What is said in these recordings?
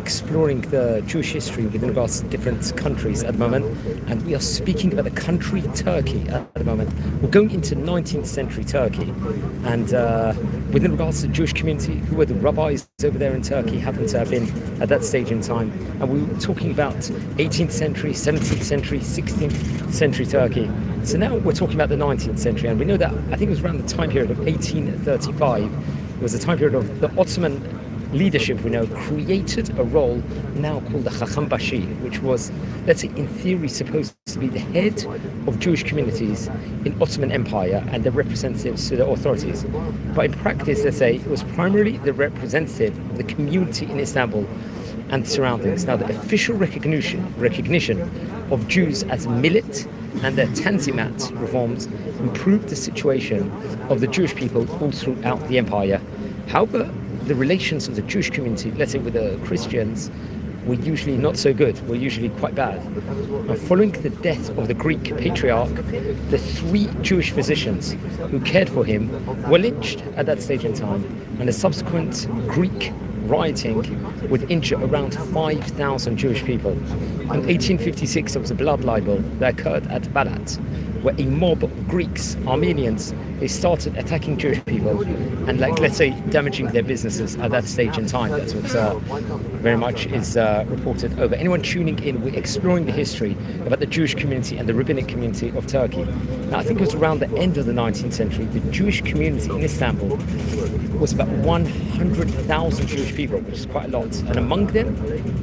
exploring the Jewish history within regards to different countries at the moment, and we are speaking about the country Turkey at the moment. We're going into 19th century Turkey, and within regards to the Jewish community, who were the rabbis over there in Turkey, happened to have been at that stage in time. And we were talking about 18th century, 17th century, 16th century Turkey. So now we're talking about the 19th century, and we know that I think it was around the time period of 1835. It was the time period of the Ottoman leadership, we know, created a role now called the Chacham Bashi, which was, let's say, in theory supposed to be the head of Jewish communities in Ottoman Empire and the representatives to the authorities. But in practice, let's say, it was primarily the representative of the community in Istanbul and the surroundings. Now, the official recognition of Jews as millet and their Tanzimat reforms improved the situation of the Jewish people all throughout the empire. However, the relations of the Jewish community, let's say with the Christians, were usually not so good, were usually quite bad. And following the death of the Greek patriarch, the 3 Jewish physicians who cared for him were lynched at that stage in time, and the subsequent Greek rioting would injure around 5,000 Jewish people. In 1856, there was a blood libel that occurred at Balat, where a mob of Greeks, Armenians, they started attacking Jewish people and, like, let's say, damaging their businesses at that stage in time. That's what very much is reported over. Anyone tuning in, we're exploring the history about the Jewish community and the rabbinic community of Turkey. Now, I think it was around the end of the 19th century, the Jewish community in Istanbul was about 100,000 Jewish people, which is quite a lot. And among them,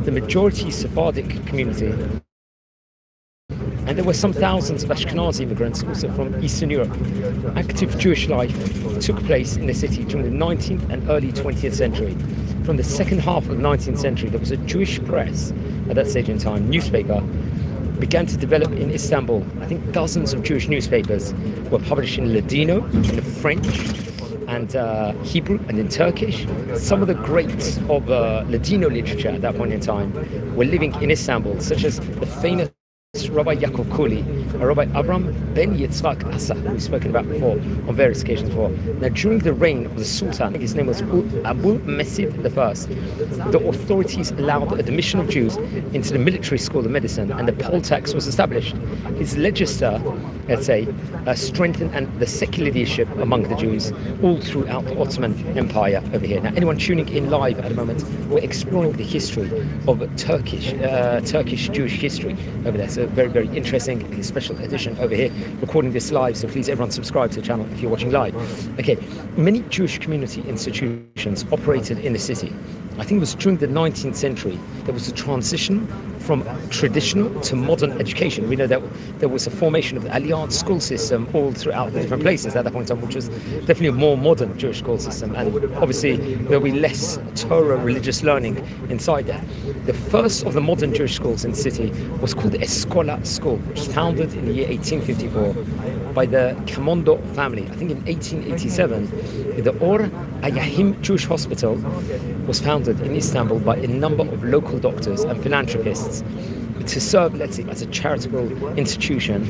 the majority Sephardic community. And there were some thousands of Ashkenazi immigrants also from Eastern Europe. Active Jewish life took place in the city during the 19th and early 20th century. From the second half of the 19th century, there was a Jewish press at that stage in time, newspaper, began to develop in Istanbul. I think dozens of Jewish newspapers were published in Ladino, in French, and Hebrew, and in Turkish. Some of the greats of Ladino literature at that point in time were living in Istanbul, such as the famous Rabbi Yaakov Kuli, Rabbi Avram ben Yitzchak Asa, who we've spoken about before on various occasions before. Now, during the reign of the Sultan, his name was Abu Mesid I, the authorities allowed the admission of Jews into the military school of medicine, and the poll tax was established. His legislature, let's say, strengthened and the secular leadership among the Jews all throughout the Ottoman Empire over here. Now, anyone tuning in live at the moment, we're exploring the history of Turkish Jewish history over there. So very, very interesting special edition over here, recording this live, so please everyone subscribe to the channel if you're watching live. Okay, many Jewish community institutions operated in the city. I think it was during the 19th century there was a transition from traditional to modern education. We know that there was a formation of the Alliance school system all throughout the different places at that point in time, which was definitely a more modern Jewish school system, and obviously there'll be less Torah religious learning inside there. The first of the modern Jewish schools in the city was called the Escola School, which was founded in the year 1854 by the Camondo family. I think in 1887, the Or Ayahim Jewish Hospital was founded in Istanbul by a number of local doctors and philanthropists to serve, let's say, as a charitable institution,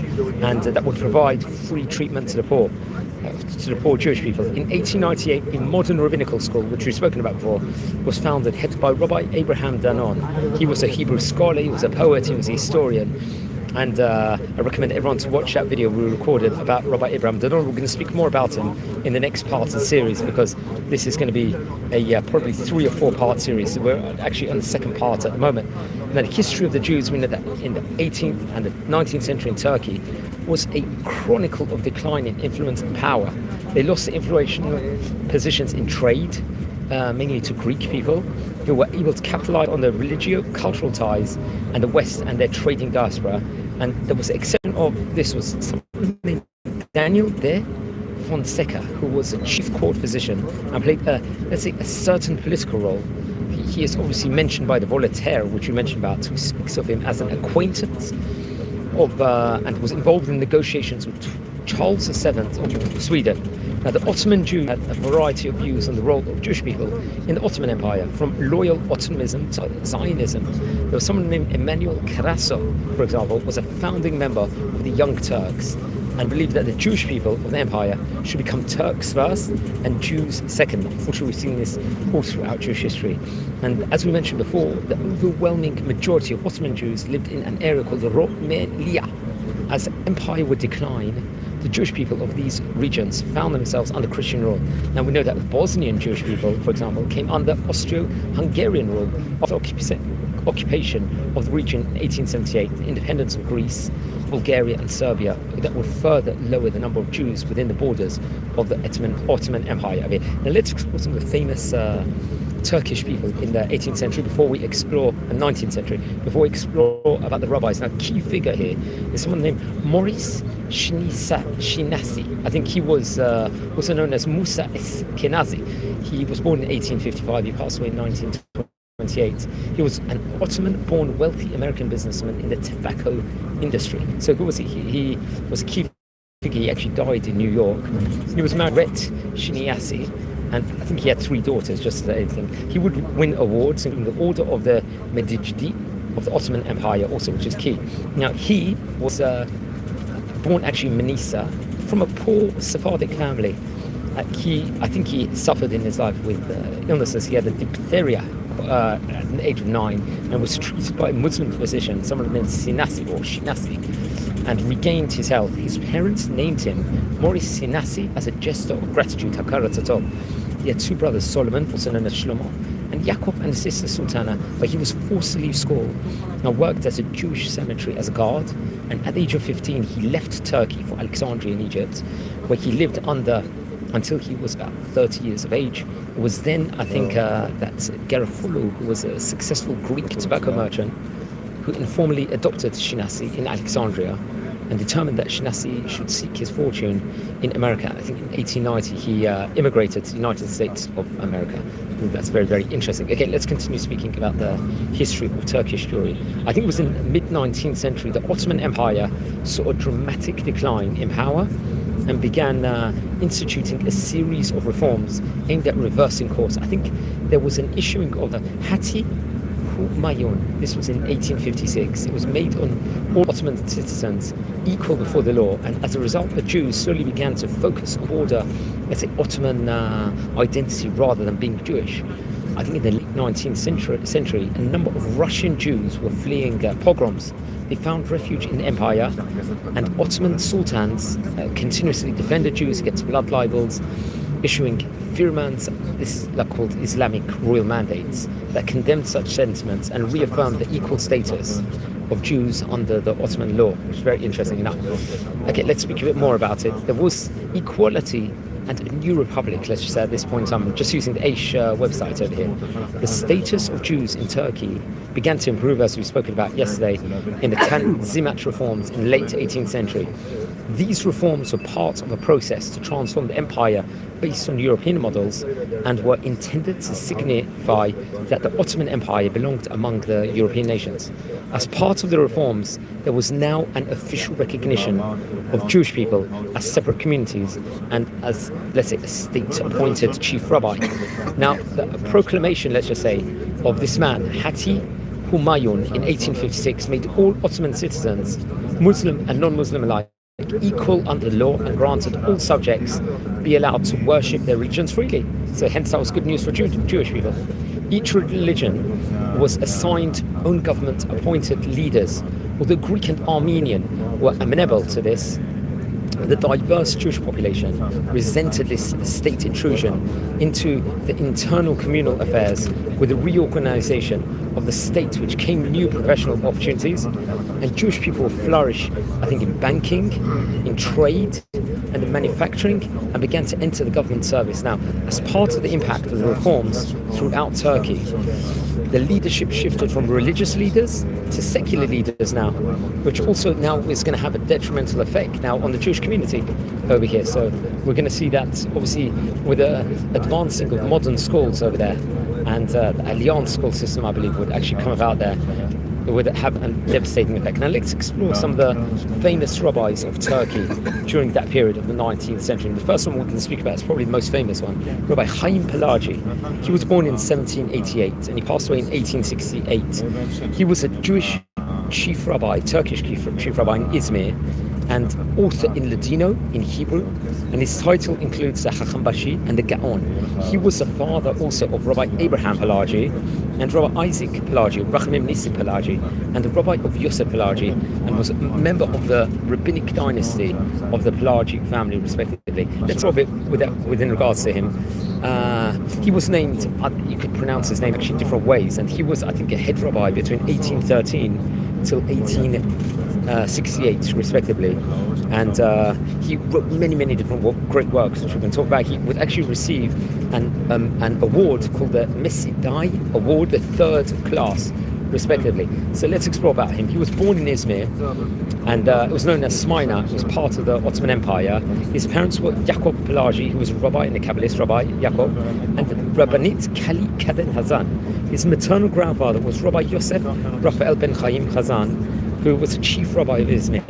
and that would provide free treatment to the poor Jewish people. In 1898, a modern rabbinical school, which we've spoken about before, was founded, headed by Rabbi Abraham Danon. He was a Hebrew scholar, he was a poet, he was a historian. And I recommend everyone to watch that video we recorded about Rabbi Abraham Danon. We're going to speak more about him in the next part of the series, because this is going to be a probably 3 or 4 part series. So we're actually on the second part at the moment. Now, the history of the Jews, we know that in the 18th and the 19th century in Turkey was a chronicle of decline in influence and power. They lost the influential positions in trade, mainly to Greek people, who were able to capitalize on the religio-cultural ties and the West and their trading diaspora. And there was an exception of this was someone named Daniel de Fonseca, who was a chief court physician and played, let's say, a certain political role. He is obviously mentioned by the Voltaire, which we mentioned about, who speaks of him as an acquaintance of, and was involved in negotiations with Charles VII of Sweden. Now, the Ottoman Jews had a variety of views on the role of Jewish people in the Ottoman Empire, from loyal Ottomanism to Zionism. There was someone named Emanuel Carasso, for example, was a founding member of the Young Turks. and believed that the Jewish people of the empire should become Turks first and Jews second. Unfortunately, we've seen this all throughout Jewish history. And as we mentioned before, the overwhelming majority of Ottoman Jews lived in an area called the Romelia. As the empire would decline, the Jewish people of these regions found themselves under Christian rule. Now we know that the Bosnian Jewish people, for example, came under Austro-Hungarian rule after occupation of the region in 1878, the independence of Greece, Bulgaria and Serbia, that would further lower the number of Jews within the borders of the Ottoman Empire. Now let's explore some of the famous Turkish people in the 18th century before we explore the 19th century, before we explore about the rabbis. Now, key figure here is someone named Maurice Shinasi. I think he was also known as Musa Eskenazi. He was born in 1855. He passed away in 1928. He was an Ottoman-born wealthy American businessman in the tobacco industry. So who was he? He was a key figure. He actually died in New York. He was married to Shinasi, and I think he had 3 daughters, just as anything. He would win awards, including the Order of the Medici of the Ottoman Empire, also, which is key. Now, he was born actually in Manisa from a poor Sephardic family. I think he suffered in his life with illnesses. He had a diphtheria at the age of 9 and was treated by a Muslim physician, someone named Sinasi or Shinasi, and regained his health. His parents named him Maurice Sinasi as a gesture of gratitude, Hakara Tatol. He had 2 brothers, Solomon, also known as Shlomo, and Yaakov, and his sister Sultana, but he was forced to leave school. Now worked as a Jewish cemetery as a guard, and at the age of 15 he left Turkey for Alexandria in Egypt, where he lived until he was about 30 years of age. It was then, I think, that Garofalo, who was a successful Greek tobacco merchant, who informally adopted Shinasi in Alexandria and determined that Shinasi should seek his fortune in America. I think in 1890 he immigrated to the United States of America. That's very, very interesting. Okay, let's continue speaking about the history of Turkish Jewry. I think it was in the mid-19th century the Ottoman Empire saw a dramatic decline in power and began instituting a series of reforms aimed at reversing course. I think there was an issuing of the Hati Humayun. This was in 1856. It was made on all Ottoman citizens equal before the law, and as a result the Jews slowly began to focus on border, let's say, Ottoman identity rather than being Jewish. I think in the late 19th century a number of Russian Jews were fleeing pogroms. They found refuge in the empire, and Ottoman sultans continuously defended Jews against blood libels, issuing firmans, this is called Islamic royal mandates, that condemned such sentiments and reaffirmed the equal status of Jews under the Ottoman law, which is very interesting enough. Okay, let's speak a bit more about it. There was equality and a new republic, let's just say at this point. I'm just using the Aish website over here. The status of Jews in Turkey began to improve, as we've spoken about yesterday, in the Tanzimat reforms in the late 18th century. These reforms were part of a process to transform the empire based on European models and were intended to signify that the Ottoman Empire belonged among the European nations. As part of the reforms, there was now an official recognition of Jewish people as separate communities and as, let's say, a state-appointed chief rabbi. Now, the proclamation, let's just say, of this man, Hati Humayun, in 1856, made all Ottoman citizens, Muslim and non-Muslim alike, equal under the law, and granted all subjects be allowed to worship their religions freely. So hence that was good news for Jewish people. Each religion was assigned own government appointed leaders. Although Greek and Armenian were amenable to this, the diverse Jewish population resented this state intrusion into the internal communal affairs with the reorganization of the state, which came new professional opportunities, and Jewish people flourished, I think, in banking, in trade, and in manufacturing, and began to enter the government service. Now, as part of the impact of the reforms throughout Turkey, the leadership shifted from religious leaders to secular leaders now, which also now is going to have a detrimental effect now on the Jewish community over here. So we're going to see that, obviously, with the advancing of modern schools over there, and the Alliance school system, I believe, would actually come about there. It would have a devastating effect. Now let's explore some of the famous rabbis of Turkey during that period of the 19th century. And the first one we're going to speak about is probably the most famous one, Rabbi Chaim Pelagi. He was born in 1788 and he passed away in 1868. He was a Jewish chief rabbi, Turkish chief rabbi in Izmir, and author in Ladino, in Hebrew, and his title includes the Chacham Bashi and the Gaon. He was the father also of Rabbi Abraham Pelagi and Rabbi Isaac Pelagi, Rachamim Nissim Pelagi, and the Rabbi of Yosef Pelagi, and was a member of the rabbinic dynasty of the Pelagic family, respectively. Let's rob it within regards to him. He was named, you could pronounce his name actually different ways, and he was, I think, a head rabbi between 1813 till 1868, respectively. And he wrote many different great works, which we can talk about. He would actually receive an award called the Messidai Award, the third class, respectively. So let's explore about him. He was born in Izmir, and it was known as Smyrna. It was part of the Ottoman Empire. His parents were Yaakov Pelagi, who was a rabbi and a Kabbalist, Rabbi Yaakov, and Rebbe'nit Kali Kaden Hazan. His maternal grandfather was Rabbi Yosef Raphael ben Chaim Chazan, who was the chief rabbi of Izmir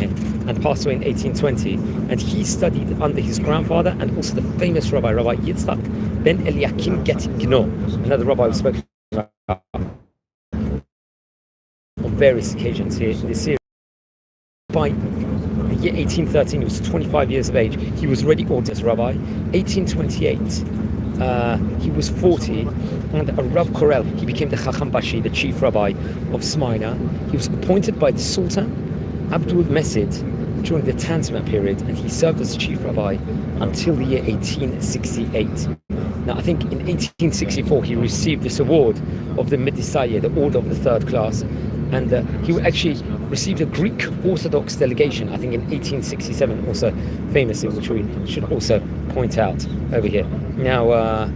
and passed away in 1820. And he studied under his grandfather and also the famous Rabbi Yitzchak ben Eliakim Getigno, another rabbi who spoke about on various occasions here in this series. By the year 1813, he was 25 years of age. He was already ordained as rabbi. 1828, he was 40, and a Rav Korel, he became the Chacham Bashi, the chief rabbi of Smyrna. He was appointed by the Sultan Abdul Mesid during the Tanzimat period, and he served as chief rabbi until the year 1868. Now, I think in 1864 he received this award of the Medisaya, the Order of the Third Class, and he actually received a Greek Orthodox delegation, I think in 1867, also famously, which we should also point out over here. Now,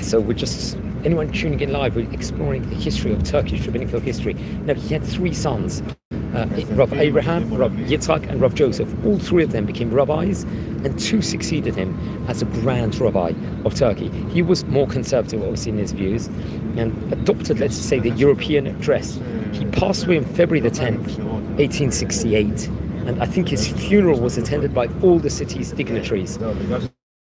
so we're just, anyone tuning in live, we're exploring the history of Turkish rabbinical history. Now, he had three sons, Rav Abraham, Rav Yitzchak, and Rav Joseph. All three of them became rabbis, and two succeeded him as a grand rabbi of Turkey. He was more conservative, obviously, in his views, and adopted, let's say, the European dress. He passed away on February the 10th, 1868, and I think his funeral was attended by all the city's dignitaries,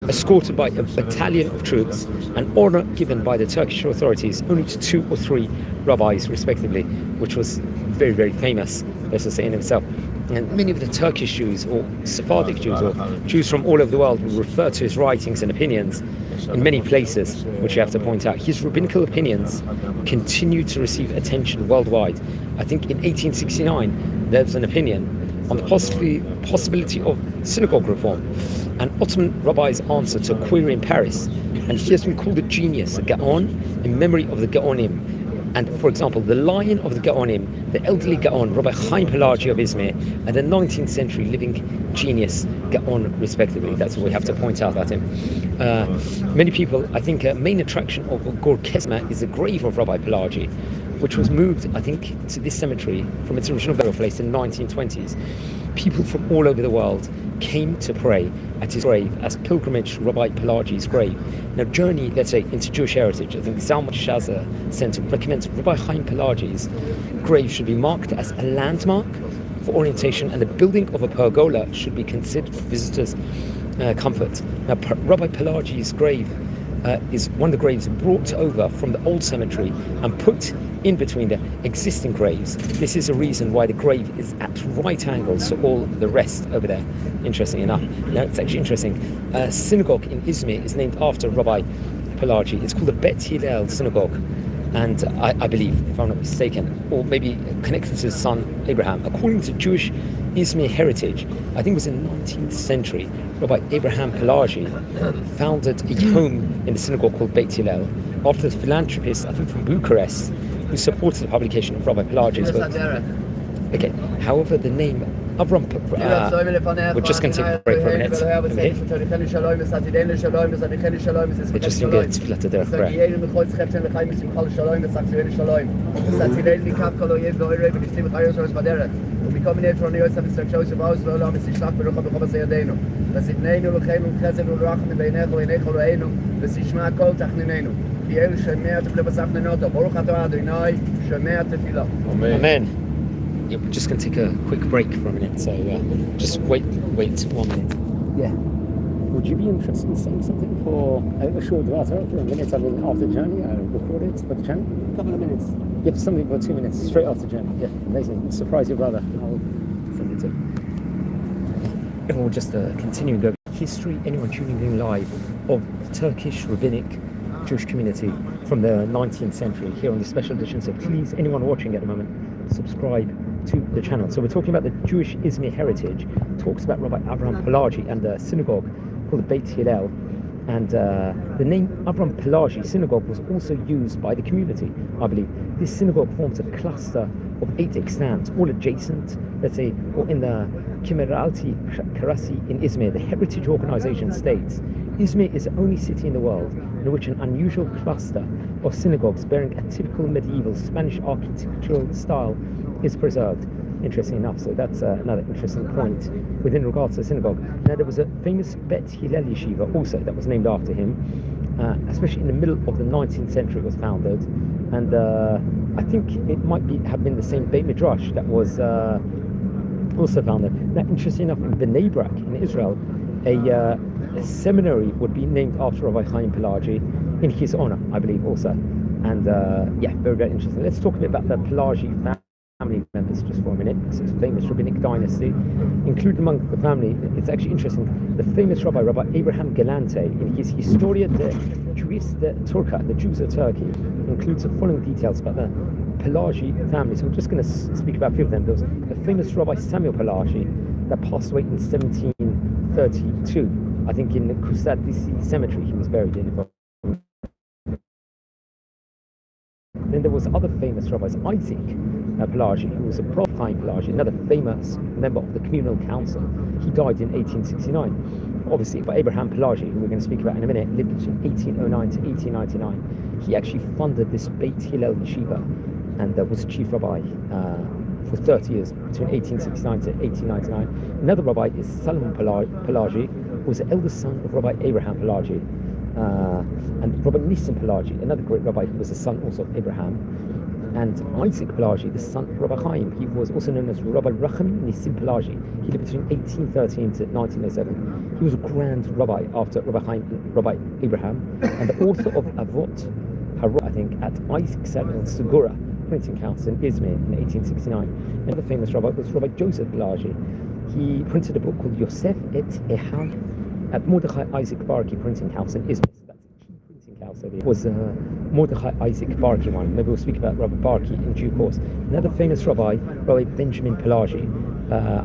escorted by a battalion of troops, an honor given by the Turkish authorities only to 2 or 3 rabbis, respectively, which was very famous, let's just say, in himself. And many of the Turkish Jews, or Sephardic Jews, or Jews from all over the world, will refer to his writings and opinions in many places, which you have to point out. His rabbinical opinions continue to receive attention worldwide. I think in 1869, there was an opinion on the possibility of synagogue reform, an Ottoman rabbi's answer to a query in Paris, and he has been called a genius, a Gaon, in memory of the Gaonim. And for example, the lion of the Gaonim, the elderly Gaon, Rabbi Chaim Pelagi of Izmir, and the 19th century living genius Gaon, respectively. That's what we have to point out about him. Many people, I think, main attraction of Gor Kesma is the grave of Rabbi Pelagi, which was moved, I think, to this cemetery from its original burial place in the 1920s. People from all over the world came to pray at his grave as pilgrimage to Rabbi Pelagi's grave. Now, journey, let's say, into Jewish heritage. I think the Zalman Shaza Center recommends Rabbi Chaim Pelagi's grave should be marked as a landmark for orientation, and the building of a pergola should be considered for visitors' comfort. Now, Rabbi Pelagi's grave is one of the graves brought over from the old cemetery and put in between the existing graves. This is a reason why the grave is at right angles to all the rest over there, interesting enough. Now, it's actually interesting. A synagogue in Izmir is named after Rabbi Pelagi. It's called the Bet Hillel Synagogue, and I believe, if I'm not mistaken, or maybe connected to his son Abraham. According to Jewish Izmir heritage, I think it was in the 19th century, Rabbi Abraham Pelagi founded a home in the synagogue called Beit Hillel after the philanthropist, I think from Bucharest, who supported the publication of Rabbi Pelagi's books. Okay, however, the name Avram, we're just going to take a break for a minute. Okay? We're just going to get Tfilat Derech prayer. Amen. Yeah, we're just going to take a quick break for a minute, so just wait 1 minute. Yeah. Would you be interested in saying something for a short while, for a minute after the journey? I record it for the channel? A couple of minutes. Yeah, something for 2 minutes, straight after the journey. Yeah, amazing. Surprise your brother. I'll perspective. And we'll just continuing over history, anyone tuning in live, of the Turkish rabbinic Jewish community from the 19th century here on this special edition. So please, anyone watching at the moment, subscribe to the channel. So we're talking about the Jewish Izmir heritage, talks about Rabbi Avraham Pelagi and a synagogue called the Beit Hillel. And the name Avraham Pelagi synagogue was also used by the community, I believe. This synagogue forms a cluster of 8 extants, all adjacent, let's say, or in the Kimiralti Karasi in Izmir. The heritage organization states, Izmir is the only city in the world in which an unusual cluster of synagogues bearing a typical medieval Spanish architectural style is preserved. Interesting enough, so that's another interesting point within regards to the synagogue. Now, there was a famous Bet Hillel yeshiva also that was named after him, especially in the middle of the 19th century it was founded, and I think it might have been the same Beit Midrash that was also founded. Now, interesting enough, in Bnei Brak in Israel, a seminary would be named after Rabbi Chaim Pelagi in his honor, I believe, also. And yeah, very, very interesting. Let's talk a bit about the Pelagi family members just for a minute, because it's a famous rabbinic dynasty. Included among the family, it's actually interesting, the famous Rabbi Abraham Galante, in his Historia de Jewish de Turkия, the Jews of Turkey, includes the following details about the Pelagi family. So I'm just going to speak about a few of them. There was the famous Rabbi Samuel Pelagi that passed away in 1732. I think in the Kusadisi cemetery he was buried in. Then there was other famous rabbis, Isaac Pelagi, who was a Prophet Chaim Pelagi, another famous member of the communal council. He died in 1869. Obviously, but Abraham Pelagi, who we're going to speak about in a minute, lived between 1809 to 1899. He actually funded this Beit Hillel yeshiva and was chief rabbi for 30 years, between 1869 to 1899. Another rabbi is Solomon Pelagi, who was the eldest son of Rabbi Abraham Pelagi. And Rabbi Nissim Pelagi, another great rabbi who was the son also of Abraham, and Isaac Pelagi, the son of Rabbi Chaim. He was also known as Rabbi Racham Nissim Pelagi. He lived between 1813 to 1907. He was a grand rabbi after Rabbi Chaim and Rabbi Abraham, and the author of Avot Harot, I think, at Isaac Samuel Segura printing house in Izmir in 1869. Another famous rabbi was Rabbi Joseph Pelagi. He printed a book called Yosef et Ehav at Mordechai Isaac Barki printing house in Izmir. So that's a key printing house over here. It was Mordechai Isaac Barki one. Maybe we'll speak about Rabbi Barki in due course. Another famous rabbi, Rabbi Benjamin Pelagi.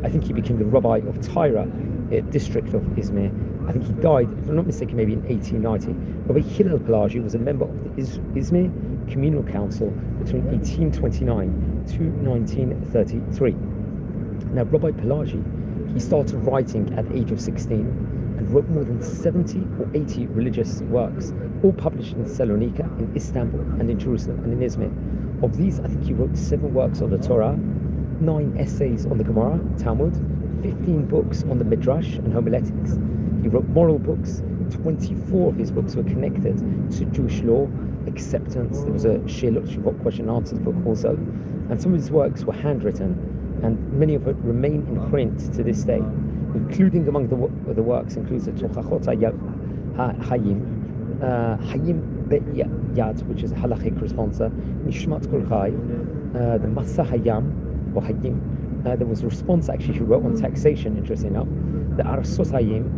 I think he became the rabbi of Tyra, a district of Izmir. I think he died, if I'm not mistaken, maybe in 1890. Rabbi Hillel Pelagi was a member of the Izmir Communal Council between 1829 to 1933. Now, Rabbi Pelagi, he started writing at the age of 16 and wrote more than 70 or 80 religious works, all published in Salonika, in Istanbul, and in Jerusalem, and in Izmir. Of these, I think he wrote 7 works on the Torah, 9 essays on the Gemara, Talmud, 15 books on the Midrash and homiletics. He wrote moral books. 24 of his books were connected to Jewish law, acceptance. There was a Shilot Shuvot question and answers book also. And some of his works were handwritten, and many of it remain in print to this day. Including among the works includes the Tochachot Hayim, Hayim Be'yad, which is a halachic responsa, Nishmat Kol Chai, the Masa Hayam, or Hayim. There was a response actually he wrote on taxation, interesting enough, the Arsos Hayim,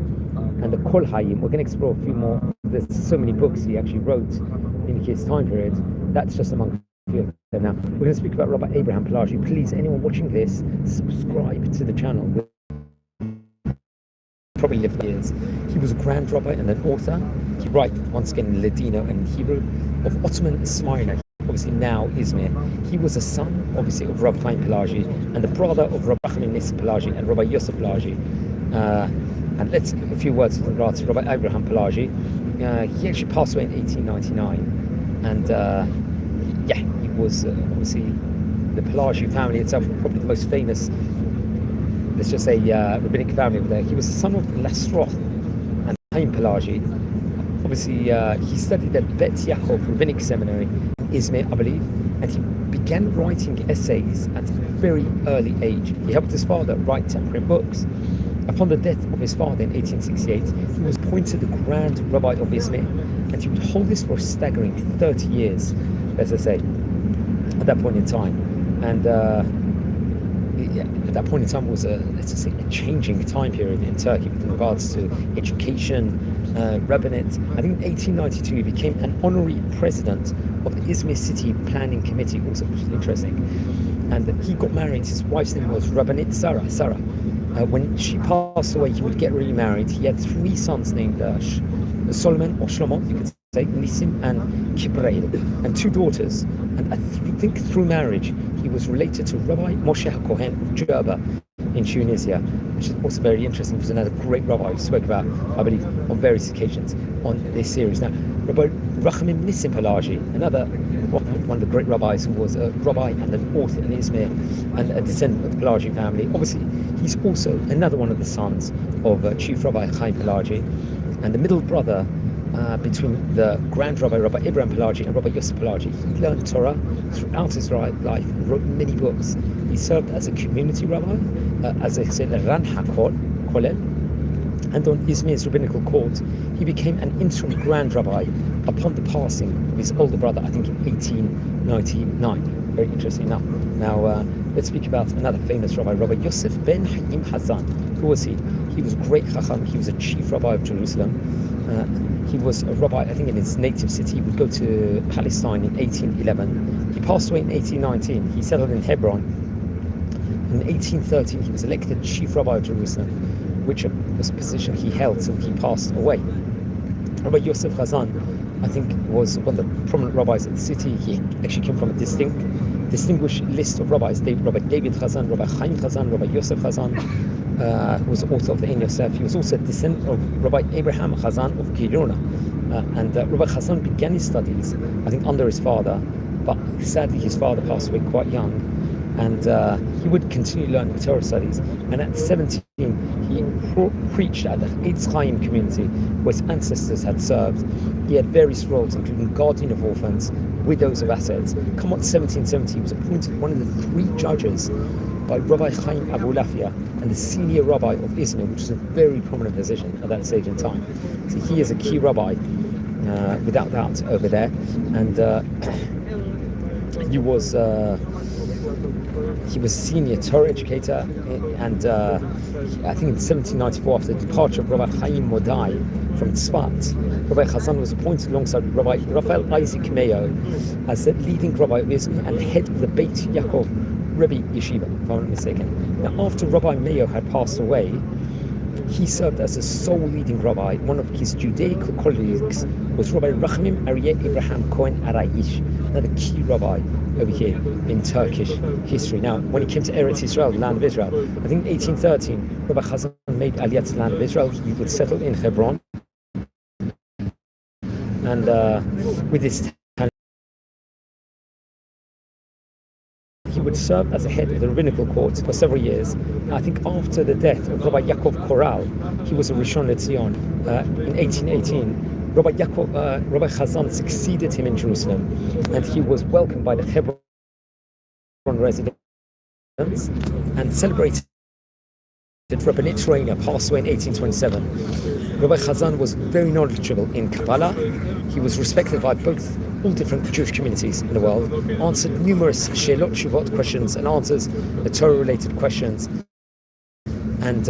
and the Kol Hayim. We're going to explore a few more. There's so many books he actually wrote in his time period. That's just among a few of them. Now, we're going to speak about Rabbi Abraham Pelagi. Please, anyone watching this, subscribe to the channel. Probably lived years. He was a grand rabbi and an author. He wrote once again in Ladino and Hebrew of Ottoman Smyrna, obviously now Izmir. He was a son, obviously, of Rabbi Chaim Pelagi and the brother of Rabbi Chaim Nissim Pelagi and Rabbi Yosef Pelagi. And let's give a few words with regards to Rabbi Abraham Pelagi. He actually passed away in 1899, and yeah, he was obviously the Pelagi family itself, probably the most famous, let's just say, rabbinic family over there. He was the son of Lasroth and Chaim Pelagi. Obviously, he studied at Bet Yaakov Rabbinic Seminary in Izmir, I believe, and he began writing essays at a very early age. He helped his father write temperate books. Upon the death of his father in 1868, he was appointed the Grand Rabbi of Izmir, and he would hold this for a staggering 30 years, as I say, at that point in time. And at that point in time was let's just say a changing time period in Turkey with regards to education, Rebbenit. I think in 1892 he became an honorary president of the Izmir City Planning Committee, also, which is interesting. And he got married. His wife's name was Rebbenit Sarah. When she passed away, he would get remarried. He had 3 sons named Solomon or Shlomo, you could say, Nissim and Kibrail, and 2 daughters. And I think through marriage, he was related to Rabbi Moshe HaKohen of Jerba in Tunisia, which is also very interesting. He was another great rabbi who spoke about, I believe, on various occasions on this series. Now, Rabbi Rachamim Nissim Pelagi, another one of the great rabbis who was a rabbi and an author in Izmir and a descendant of the Pelagi family. Obviously, he's also another one of the sons of Chief Rabbi Chaim Pelagi, and the middle brother between the Grand Rabbi, Rabbi Abraham Pelagi, and Rabbi Yosef Pelagi. He learned Torah throughout his life and wrote many books. He served as a community rabbi, as I said, a Ran HaKolel, and on Izmir's rabbinical court, he became an interim Grand Rabbi upon the passing of his older brother, I think in 1899. Very interesting enough. Now, let's speak about another famous rabbi, Rabbi Yosef ben Haim Hazan. Who was he? He was a great chacham. He was a chief rabbi of Jerusalem. He was a rabbi, I think, in his native city. He would go to Palestine in 1811. He passed away in 1819. He settled in Hebron. In 1813, he was elected chief rabbi of Jerusalem, which was a position he held till he passed away. Rabbi Yosef Hazan, I think, was one of the prominent rabbis of the city. He actually came from a distinguished list of rabbis. Rabbi David Hazan, Rabbi Chaim Hazan, Rabbi Yosef Hazan, who was author of the Ein Yosef. He was also a descendant of Rabbi Abraham Hazan of Girona. And Rabbi Hazan began his studies, I think, under his father, but sadly his father passed away quite young. And he would continue learning the Torah studies. And at 17, he preached at the Eitz Chaim community where his ancestors had served. He had various roles, including guardian of orphans, widows of assets. Come on, 1770, he was appointed one of the 3 judges by Rabbi Chaim Abulafia and the senior rabbi of Izmir, which is a very prominent position at that stage in time. So he is a key rabbi, without doubt, over there. And he was senior Torah educator, and I think in 1794, after the departure of Rabbi Chaim Modai from Tzfat, Rabbi Hazan was appointed alongside Rabbi Raphael Isaac Mayo as the leading rabbi of Izmir and head of the Beit Yaakov Rebbe Yeshiva, if I'm not mistaken. Now, after Rabbi Mayo had passed away, he served as a sole leading rabbi. One of his Judaical colleagues was Rabbi Rachamim Aryeh Abraham Cohen Arayish, another key rabbi over here in Turkish history. Now, when he came to Eretz Israel, the land of Israel, I think in 1813, Rabbi Hazan made Aliyah to the land of Israel. He would settle in Hebron, and with this, he would serve as a head of the rabbinical court for several years. I think after the death of Rabbi Yaakov Koral, he was a Rishon LeZion in 1818. Rabbi Hazan succeeded him in Jerusalem, and he was welcomed by the Hebron residents and celebrated. Rebbenit Reina passed away in 1827. Rabbi Hazan was very knowledgeable in Kabbalah. He was respected by all different Jewish communities in the world, answered numerous Sheilot Shuvot questions and answers, the Torah-related questions, and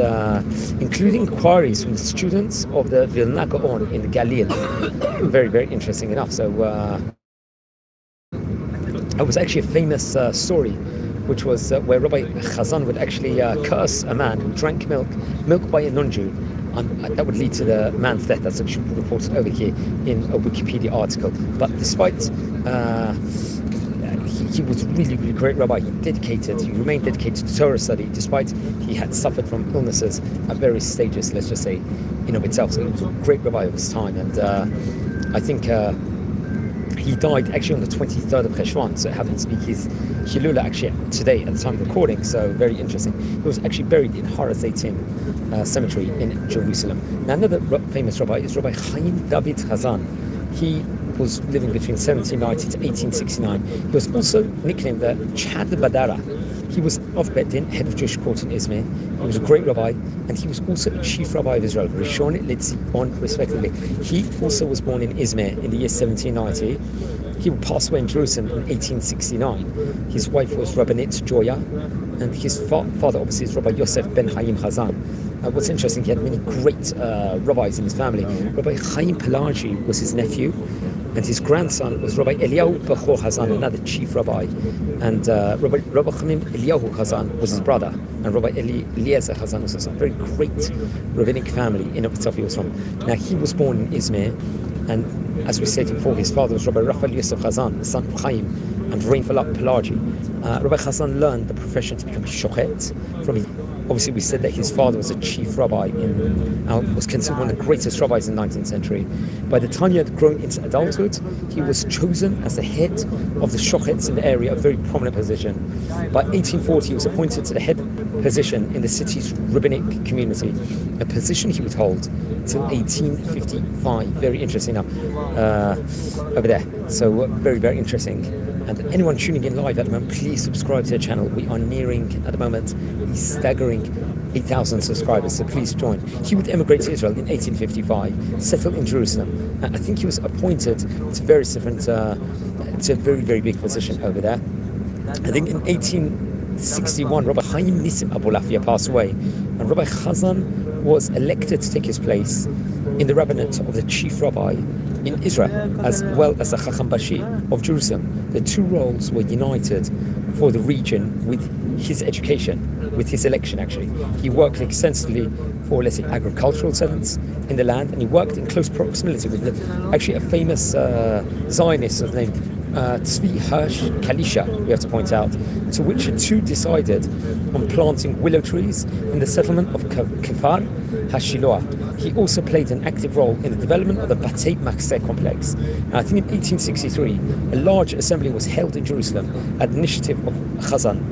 including inquiries from the students of the Vilna Gaon in the Galil. Very, very interesting enough. So it was actually a famous story, which was where Rabbi Hazan would actually curse a man who drank milk by a non-Jew. That would lead to the man's death. That's actually reported over here in a Wikipedia article. But despite he was really, really great rabbi. He remained dedicated to Torah study, despite he had suffered from illnesses at various stages, let's just say, in of itself. So he was a great rabbi of his time. And I think he died actually on the 23rd of Cheshvan, so it happens to be his Hilula actually today at the time of recording, so very interesting. He was actually buried in Har HaZeitim cemetery in Jerusalem. Now, another famous rabbi is Rabbi Chaim David Hazan. He was living between 1790 to 1869. He was also nicknamed the Chad Badara. He was of Bet Din, head of Jewish court in Izmir. He was a great rabbi, and he was also a chief rabbi of Israel, Rishon Litzion, respectively. He also was born in Izmir in the year 1790. He would pass away in Jerusalem in 1869. His wife was Rebbenit Joya, and his father obviously is Rabbi Yosef ben Chaim Chazan. What's interesting, he had many great rabbis in his family. Rabbi Chaim Pelagi was his nephew, and his grandson was Rabbi Eliyahu Bechor Chazan, another chief rabbi. And Rabbi Chaim Eliyahu Chazan was his brother, and Rabbi Eliezer Chazan was also a very great rabbinic family in of itself he was from. Now, he was born in Izmir, and as we said before, his father was Rabbi Raphael Yosef Chazan, the son of Chaim and Rein Pelagi. Rabbi Chazan learned the profession to become a shochet from his. Obviously, we said that his father was a chief rabbi was considered one of the greatest rabbis in the 19th century. By the time he had grown into adulthood, he was chosen as the head of the shochets in the area, a very prominent position. By 1840, he was appointed to the head position in the city's rabbinic community, a position he would hold until 1855. Very interesting now, over there. So very, very interesting. And anyone tuning in live at the moment, please subscribe to the channel. We are nearing, at the moment, a staggering 8,000 subscribers, so please join. He would emigrate to Israel in 1855, settle in Jerusalem. I think he was appointed to various different, to a very, very big position over there. I think in 1861, Rabbi Chaim Nissim Abulafia passed away, and Rabbi Chazan was elected to take his place in the rabbinate of the chief rabbi in Israel, as well as the Chacham Bashi of Jerusalem. The two roles were united for the region with his education, with his election actually. He worked extensively for, let's say, agricultural settlements in the land, and he worked in close proximity with actually a famous Zionist of the name Tzvi Hirsch Kalisha, we have to point out, to which the two decided on planting willow trees in the settlement of Kfar HaShiloah. He also played an active role in the development of the Batei Makseh complex. I think in 1863, a large assembly was held in Jerusalem at the initiative of Chazan,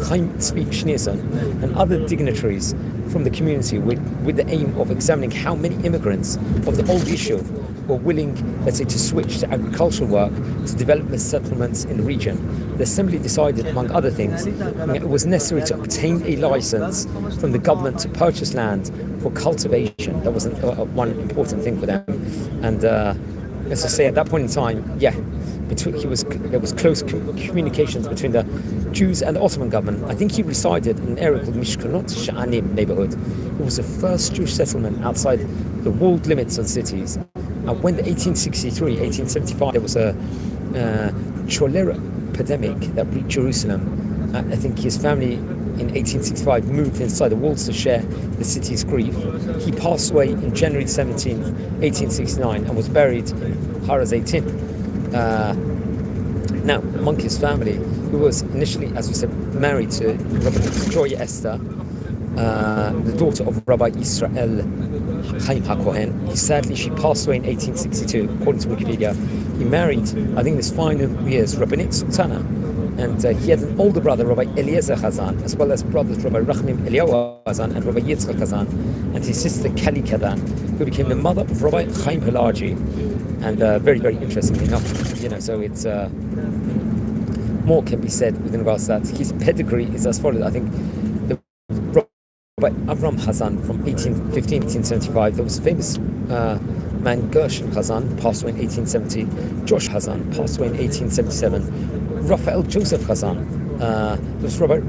Chaim Tzvi Schneerson, and other dignitaries from the community with the aim of examining how many immigrants of the old Yishuv were willing, let's say, to switch to agricultural work to develop the settlements in the region. The assembly decided, among other things, it was necessary to obtain a license from the government to purchase land for cultivation. That was one important thing for them. And as I say, at that point in time, there was close communications between the Jews and the Ottoman government. I think he resided in an area called Mishkanot Sha'anim neighborhood. It was the first Jewish settlement outside the walled limits of cities. When the 1863, 1875, there was a cholera epidemic that reached Jerusalem. I think his family in 1865 moved inside the walls to share the city's grief. He passed away in January 17th, 1869, and was buried in Har HaZeitim. Now, among his family, who was initially, as we said, married to Rebbenit Joya Esther, the daughter of Rabbi Israel Chaim HaKohen. Sadly, she passed away in 1862, according to Wikipedia. He married, I think in his final years, Rebbenit Sultana, and he had an older brother, Rabbi Eliezer Chazan, as well as brothers Rabbi Rachmim Eliyahu Chazan and Rabbi Yitzchak Chazan, and his sister Kali Kadan, who became the mother of Rabbi Chaim Pelagi. And very, very interesting enough, so it's more can be said within regards to that. His pedigree is as follows. I think Rabbi Avram Chazan from 1815 1875. There was a famous man, Gershon Chazan, passed away in 1870. Josh Chazan passed away in 1877. Raphael Joseph Chazan. There was Rabbi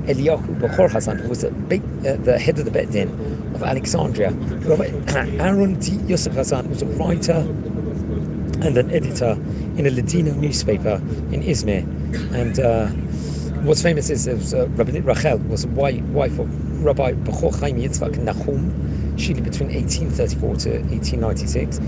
Eliyahu Bechor Chazan, who was the head of the Bet Din of Alexandria. Rabbi Aaron D. Yosef Chazan was a writer and an editor in a Ladino newspaper in Izmir. And what's famous is Rabbinit Rachel was a wife of Rabbi Bechor Chaim Yitzchak Nachum. She lived between 1834 to 1896.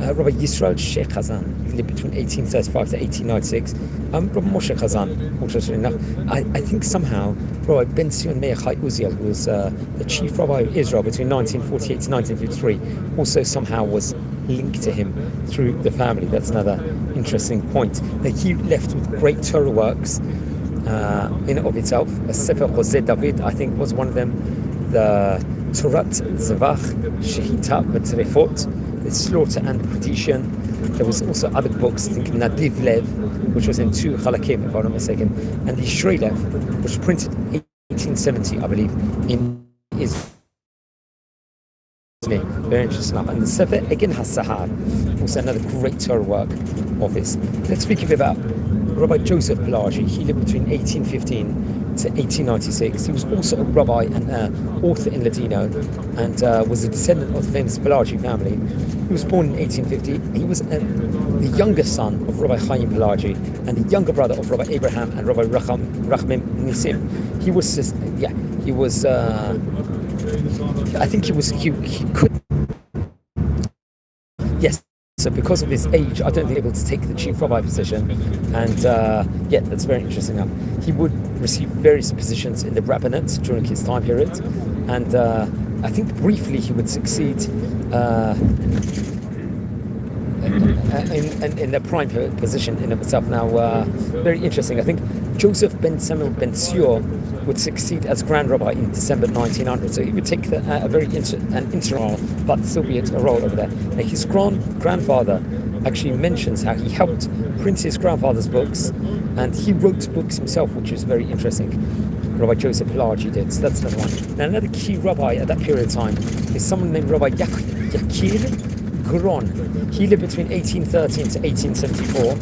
Rabbi Yisrael Sheikh Chazan lived between 1835 to 1896. Rabbi Moshe Chazan, interestingly enough, I think somehow Rabbi Ben Zion Meir Chai Uziel, who was the chief rabbi of Israel between 1948 to 1953, also somehow was linked to him through the family. That's another interesting point. Now, he left with great Torah works in and of itself. A Sefer Jose David, I think, was one of them. The Torat Zavach, Shehita B'Trefot, the Slaughter and Perdition. There was also other books, I think Nadiv Lev, which was in two halakim, if I'm not mistaken, and the Shreilev, which was printed in 1870, I believe, in Israel. Very interesting enough. And the Sefer Egen HaSahar, also another great Torah work of his. Let's speak a bit about Rabbi Joseph Pelagi. He lived between 1815 to 1896. He was also a rabbi and author in Ladino, and was a descendant of the famous Pelagi family. He was born in 1850. He was the younger son of Rabbi Chaim Pelagi and the younger brother of Rabbi Abraham and Rabbi Rachmim Nisim. He was just, he was. I think he could. Yes. So because of his age, I don't think he was able to take the chief rabbi position. And that's very interesting enough. He would receive various positions in the Rebbenate during his time period. And I think briefly he would succeed in the prime position in itself. Now, very interesting. I think Joseph ben Samuel ben Tzur would succeed as Grand Rabbi in December 1900. So he would take a very integral but Soviet role over there. Now, his grandfather actually mentions how he helped print his grandfather's books, and he wrote books himself, which is very interesting. Rabbi Joseph Pelagi did. So that's another one. Now, another key rabbi at that period of time is someone named Rabbi Yakir Guron. He lived between 1813 to 1874.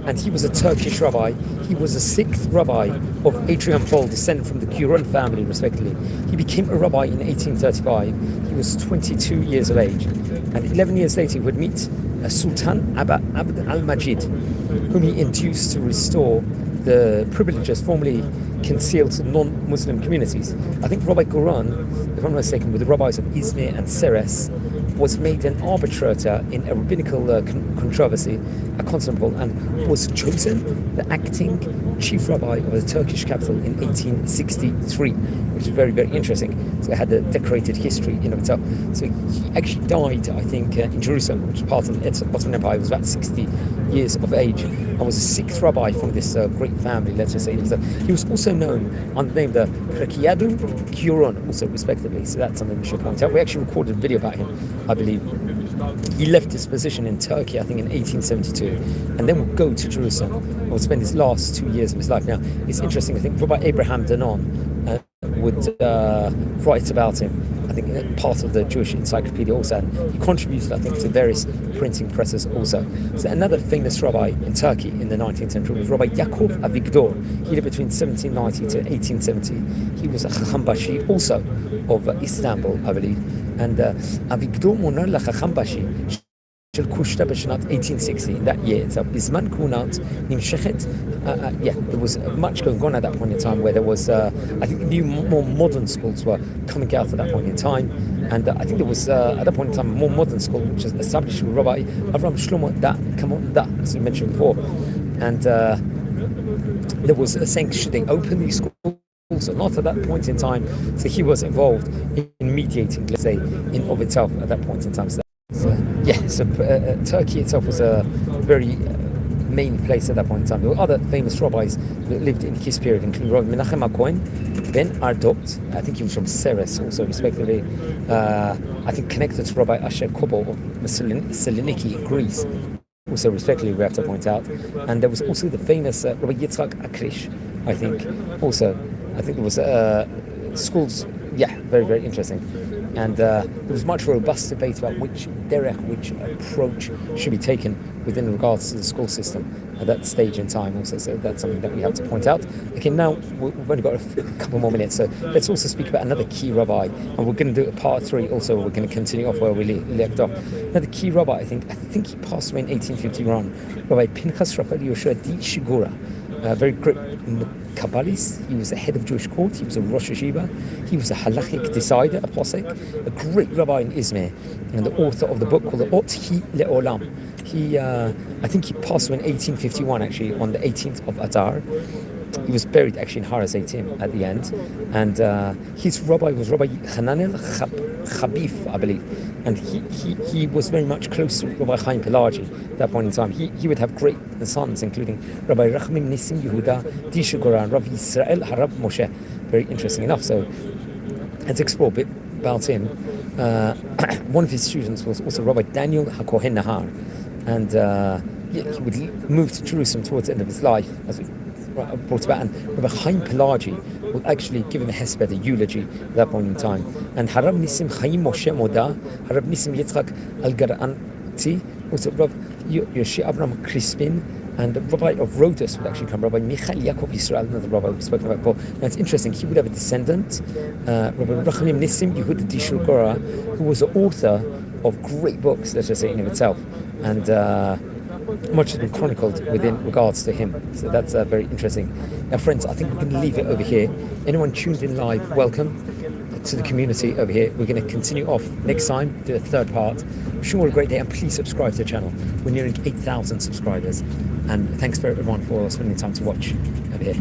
And he was a Turkish rabbi. He was the sixth rabbi of Adrian Paul, descended from the Guron family, respectively. He became a rabbi in 1835. He was 22 years of age. And 11 years later, he would meet Sultan Abd al-Majid, whom he induced to restore the privileges formerly concealed to non-Muslim communities. I think Rabbi Guron, if I'm not mistaken, with the rabbis of Izmir and Seres, was made an arbitrator in a rabbinical controversy, a constable, and was chosen the acting chief rabbi of the Turkish capital in 1863, which is very, very interesting. So it had a decorated history in itself. So he actually died, I think, in Jerusalem, which is part of the Ottoman Empire. He was about 60 years of age and was the sixth rabbi from this great family, let's just say. He was also known under the name of Prekiadu Kuron, also respectively. So that's something we should point out. We actually recorded a video about him, I believe. He left his position in Turkey, I think, in 1872, and then would go to Jerusalem and would spend his last 2 years of his life. Now, it's interesting, I think Rabbi Abraham Danon would write about him, I think, part of the Jewish Encyclopedia also, and he contributed, I think, to various printing presses also. So another famous rabbi in Turkey in the 19th century was Rabbi Yaakov Avigdor. He lived between 1790 to 1870. He was a Chacham Bashi, also of Istanbul, I believe. And Avigdor Monar LaChacham Bashi של קושטה בשנת 1860, in that year. So בזמן כהונת נמשכת, there was much going on at that point in time, where there was, I think, new, more modern schools were coming out at that point in time, and I think there was, at that point in time, a more modern school, which was established with Rabbi Avram Shlomo Da, as we mentioned before, and there was a saying, should they open these schools? Also, not at that point in time. So he was involved in mediating, let's say, in of itself at that point in time. So Turkey itself was a very main place at that point in time. There were other famous rabbis that lived in his period, including Rabbi Menachem HaKohen ben Ardot. I think he was from Seres, also respectively. I think connected to Rabbi Asher Kobo of Saloniki, Greece, also respectively, we have to point out. And there was also the famous Rabbi Yitzchak Akrish, I think, also. I think there was schools, very, very interesting. And there was much robust debate about which approach should be taken within regards to the school system at that stage in time also. So that's something that we have to point out. Okay, now we've only got a couple more minutes, so let's also speak about another key rabbi, and we're going to do a part 3 also. We're going to continue off where we left off. Another key rabbi, I think he passed away in 1851, Rabbi Pinchas Raphael Yoshua Di Shigura. Very great Kabbalist. He was the head of Jewish court. He was a Rosh Hashiva. He was a halachic decider, a posek, a great rabbi in Izmir, and the author of the book called the Ot Hi Le'olam. He, I think he passed away in 1851, actually, on the 18th of Adar. He was buried actually in Har HaZeitim at the end, and his rabbi was Rabbi Hananel Chabif, I believe, and he was very much close to Rabbi Chaim Pelagi at that point in time. He would have great sons, including Rabbi Rachmim Nisim Yehuda Dishugora and Rabbi Yisrael Harab Moshe. Very interesting enough. So let's explore a bit about him. One of his students was also Rabbi Daniel HaKohen Nahar, and he would move to Jerusalem towards the end of his life, as we brought about, and Rabbi Chaim Pelagi will actually give him a hesped, a eulogy at that point in time. And Harav Nisim Chaim Moshe Moda, Harav Nisim Yitzchak Al-Garanti, also Rav Yoshi Abraham Crispin, and the rabbi of Rhodos would actually come, Rabbi Michael Yaakov Yisrael, another rabbi we've spoken about before. Now it's interesting, he would have a descendant, Rabbi Rachamim Nissim Yehuda Dishul Gora, who was the author of great books, let's just say, in of itself. And much has been chronicled within regards to him. So that's very interesting. Now, friends, I think we're going to leave it over here. Anyone tuned in live, welcome to the community over here. We're going to continue off next time, do a third part. Wish you all a great day, and please subscribe to the channel. We're nearing 8,000 subscribers. And thanks for everyone for spending time to watch over here.